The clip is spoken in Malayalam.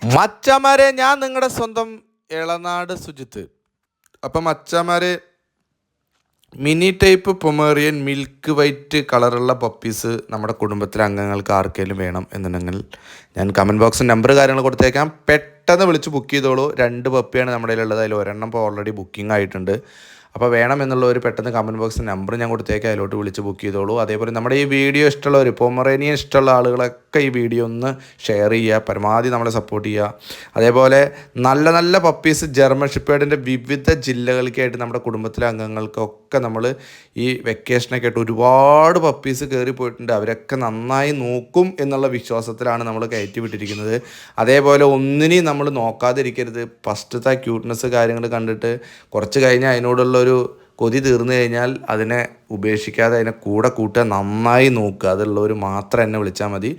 മച്ചമാരെ, ഞാൻ നിങ്ങളുടെ സ്വന്തം എളനാട് സുജിത്ത്. അപ്പം മച്ചമാരെ, mini type Pomeranian milk white കളറുള്ള പപ്പീസ് നമ്മുടെ കുടുംബത്തിലെ അംഗങ്ങൾക്ക് ആർക്കെങ്കിലും വേണം എന്നുണ്ടെങ്കിൽ ഞാൻ കമൻറ്റ് ബോക്സിൽ നമ്പർ കാര്യങ്ങൾ കൊടുത്തേക്കാം. പെട്ടെന്ന് വിളിച്ച് ബുക്ക് ചെയ്തോളൂ. 2 പപ്പിയാണ് നമ്മുടെ കയ്യിലുള്ളത്. അതിൽ ഒരെണ്ണം ഇപ്പോൾ ഓൾറെഡി ബുക്കിംഗ് ആയിട്ടുണ്ട്. അപ്പോൾ വേണമെന്നുള്ളവർ പെട്ടെന്ന് കമൻറ്റ് ബോക്സിൽ നമ്പർ ഞാൻ കൊടുത്തേക്കാം, അതിലോട്ട് വിളിച്ച് ബുക്ക് ചെയ്തോളൂ. അതേപോലെ നമ്മുടെ ഈ വീഡിയോ ഇഷ്ടമുള്ളവർ, പൊമറേനിയൻ ഇഷ്ടമുള്ള ആളുകളൊക്കെ ഈ വീഡിയോ ഒന്ന് ഷെയർ ചെയ്യുക, പരമാവധി നമ്മളെ സപ്പോർട്ട് ചെയ്യുക. അതേപോലെ നല്ല നല്ല പപ്പീസ് ജർമ്മൻ ഷെപ്പേർഡിൻ്റെ വിവിധ ജില്ലകളിലേക്കായിട്ട് നമ്മുടെ കുടുംബത്തിലെ അംഗങ്ങൾക്കൊക്കെ നമ്മൾ ഈ വെക്കേഷനൊക്കെ ആയിട്ട് ഒരുപാട് പപ്പീസ് കയറി പോയിട്ടുണ്ട്. അവരൊക്കെ നന്നായി നോക്കും എന്നുള്ള വിശ്വാസത്തിലാണ് നമ്മൾ കയറ്റി വിട്ടിരിക്കുന്നത്. അതേപോലെ ഒന്നിനെയും നമ്മൾ നോക്കാതിരിക്കരുത്. ഫസ്റ്റത്തെ ക്യൂട്ട്നെസ് കാര്യങ്ങൾ കണ്ടിട്ട് കുറച്ച് കഴിഞ്ഞാൽ അതിനോടുള്ളൊരു കൊതി തീർന്നു കഴിഞ്ഞാൽ അതിനെ ഉപേക്ഷിക്കാതെ അതിനെ കൂടെ കൂട്ടുക, നന്നായി നോക്കുക. അതുള്ളവർ മാത്രം എന്നെ വിളിച്ചാൽ മതി.